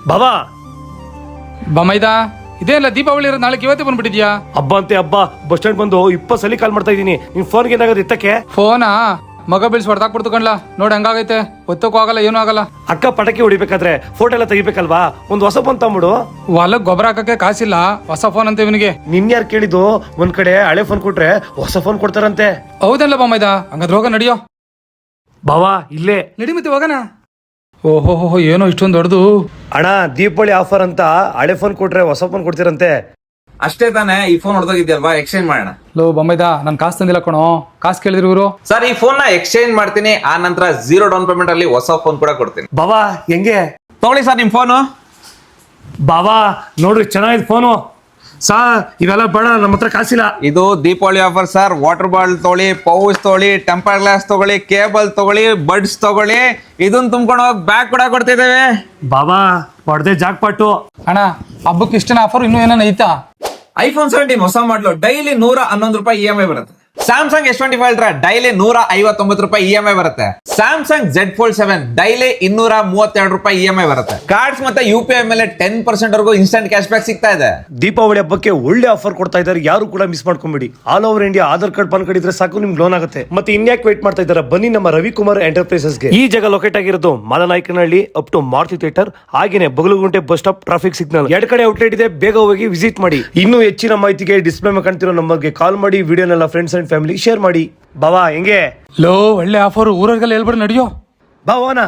ಬಾಬಾ ಬಮೈದಾ ಇದೇನಿಲ್ಲ ದೀಪಾವಳಿ ಇರೋದು ನಾಳೆ ಇವತ್ತೇ ಬಂದ್ಬಿಟ್ಟಿದ್ಯಾ? ಹಬ್ಬ ಅಂತೆ ಹಬ್ಬ. ಬಸ್ ಸ್ಟ್ಯಾಂಡ್ ಬಂದು 20 ಸಲ ಕಾಲ್ ಮಾಡ್ತಾ ಇದೀನಿ. ನಿನ್ ಫೋನ್ಗೆ ಏನಾಗತ್ತೆ ಎತ್ತಕ್ಕೆ? ಫೋನಾ ಮಗ ಬೀಳ್ಸಿ ಹೊಡೆದಾಕ್ಬಿಡ್ತು ಕಣ್ಲಾ. ನೋಡಿ ಹಂಗಾಗೈತೆ, ಒತ್ತಕ್ಕೂ ಆಗಲ್ಲ ಏನೂ ಆಗಲ್ಲ. ಅಕ್ಕ ಪಟಾಕಿ ಹೊಡಿಬೇಕಾದ್ರೆ ಫೋಟೋ ಎಲ್ಲ ತೆಗಿಬೇಕಲ್ವಾ? ಒಂದು ಹೊಸ ಫೋನ್ ತಗೊಂಬಿಡು. ಹೊಲಕ್ ಗೊಬ್ಬರ ಹಾಕಕ್ಕೆ ಕಾಸಿಲ್ಲ, ಹೊಸ ಫೋನ್ ಅಂತ ಇವನಿಗೆ. ನಿನ್ಯಾರು ಕೇಳಿದ್ದು? ಒಂದ್ ಕಡೆ ಹಳೆ ಫೋನ್ ಕೊಟ್ರೆ ಹೊಸ ಫೋನ್ ಕೊಡ್ತಾರಂತೆ. ಹೌದಲ್ಲ ಬಮೈದಾ, ಹಂಗಾದ್ರೆ ಹೋಗ ನಡಿಯೋ. ಬಾವಾ ಇಲ್ಲೇ ನಡಿ ಮತ್ತೆ ಹೋಗೋಣ. ಓಹೋ ಏನೋ ಇಷ್ಟೊಂದು ದೊಡ್ಡದು. ಅಣ್ಣ ದೀಪಾವಳಿ ಆಫರ್ ಅಂತ ಹಳೆ ಫೋನ್ ಕೊಟ್ರೆ ಹೊಸ ಫೋನ್ ಕೊಡ್ತೀರಂತೆ. ಅಷ್ಟೇ ತಾನೇ, ಈ ಫೋನ್ ಹೊಡೆದೋಗಿದ್ಯಲ್ವಾ, ಎಕ್ಸ್ಚೇಂಜ್ ಮಾಡೋಣ. ಲೋ ಬಮೈದಾ, ನನ್ ಕಾಸು ತಂದಿಲ್ಲ ಕಣೋ. ಕಾಸು ಕೇಳಿದ್ರು ಇವರು. ಸರ್ ಈ ಫೋನ್ ನ ಎಕ್ಸ್ಚೇಂಜ್ ಮಾಡ್ತೀನಿ, ಆ ನಂತರ 0 ಡೌನ್ ಪೇಮೆಂಟ್ ಅಲ್ಲಿ ಹೊಸ ಫೋನ್ ಕೂಡ ಕೊಡ್ತೀನಿ. ಬಾವಾ ಹೆಂಗೆ? ತಗೊಳ್ಳಿ ಸರ್ ನಿಮ್ ಫೋನು. ಬಾವಾ ನೋಡ್ರಿ ಚೆನ್ನಾಗಿದೆ ಫೋನು. ಇವೆಲ್ಲ ಬೇಡ, ನಮ್ಮ ಹತ್ರ ಕಾಸಿಲ್ಲ. ಇದು Deepavali offer sir. Water bottle ತಗೊಳ್ಳಿ, ಪೌಚ್ ತಗೊಳ್ಳಿ, ಟೆಂಪರ್ ಗ್ಲಾಸ್ ತಗೊಳ್ಳಿ, ಕೇಬಲ್ ತಗೊಳ್ಳಿ, ಬಡ್ಸ್ ತಗೊಳ್ಳಿ. ಇದನ್ನ ತುಂಬ್ಕೊಂಡು ಹೋಗಿ ಬ್ಯಾಗ್ ಕೂಡ ಕೊಡ್ತಿದ್ದೇವೆ. ಬಾಬಾ ಹೊಡೆದೆ ಜಾಕ್ ಪಾಟು. ಅಣ್ಣ ಹಬ್ಬಕ್ಕೆ ಇಷ್ಟನ ಆಫರ್ ಇನ್ನೂ ಏನಾನ ಐತಾ? ಐಫೋನ್ 17 ಹೊಸ ಮಾಡಲು ಡೈಲಿ 111 ರೂಪಾಯಿ EMI ಬರುತ್ತೆ. ಸ್ಯಾಮ್ಸಂಗ್ S25 ಅಲ್ಟ್ರಾ ಡೈಲಿ 159 ರೂಪಾಯಿ EMI ಬರುತ್ತೆ. ಸ್ಯಾಮ್ಸಂಗ್ Z Fold 7 ಡೈಲಿ 232 ರೂಪಾಯಿ EMI ಬರುತ್ತೆ. ಕಾರ್ಡ್ಸ್ ಮತ್ತೆ UPI ಮೇಲೆ 10% ವರೆಗೂ ಇನ್ಸ್ಟಂಟ್ ಕ್ಯಾಶ್ ಬ್ಯಾಕ್ ಸಿಗ್ತಾ ಇದೆ. ದೀಪಾವಳಿ ಹಬ್ಬಕ್ಕೆ ಒಳ್ಳೆ ಆಫರ್ ಕೊಡ್ತಾ ಇದ್ದಾರೆ, ಯಾರು ಕೂಡ ಮಿಸ್ ಮಾಡ್ಕೊಂಬಿಡಿ. All over India Aadhaar card PAN card ಇದ್ರೆ ಸಾಕು, ನಿಮ್ಗೆ ಲೋನ್ ಆಗುತ್ತೆ. ಮತ್ತೆ ಇನ್ಯಾಕ್ ವೇಟ್ ಮಾಡ್ತಾ ಇದ್ದಾರೆ, ಬನ್ನಿ ನಮ್ಮ ರವಿಕುಮಾರ್ ಎಂಟರ್ಪ್ರೈಸಸ್ಗೆ. ಈ ಜಾಗ ಲೊಕೇಟ್ ಆಗಿರೋದು ಮಾಲನಾಯಕನಹಳ್ಳಿ ಅಪ್ ಟು ಮಾರುತಿ ಥಿಯೇಟರ್, ಹಾಗೇನೆ ಬಗಲುಗುಂಟೆ ಬಸ್ ಸ್ಟಾಪ್ ಟ್ರಾಫಿಕ್ ಸಿಗ್ನಲ್. 2 ಕಡೆ ಔಟ್ಲೆಟ್ ಇದೆ, ಬೇಗ ಹೋಗಿ ವಿಸಿಟ್ ಮಾಡಿ. ಇನ್ನೂ ಹೆಚ್ಚಿನ ಮಾಹಿತಿಗೆ ಡಿಸ್ಪ್ಲೇ ಮೇಲೆ ಕಾಣ್ತಿರೋ ನಂಬರ್ಗೆ ಕಾಲ್ ಮಾಡಿ, ವಿಡಿಯೋನೆಲ್ಲ ಫ್ರೆಂಡ್ಸ್ ಅಂಡ್ ಫ್ಯಾಮಿಲಿ ಶೇರ್ ಮಾಡಿ. ಬಾವಾ ಹೆಂಗೆ? ಲೋ ಒಳ್ಳೆ ಆಫರ್, ಊರವ್ರಿಗೆಲ್ಲ ಹೇಳ್ಬಿಡು ನಡಿಯೋ. ಬಾವಾನ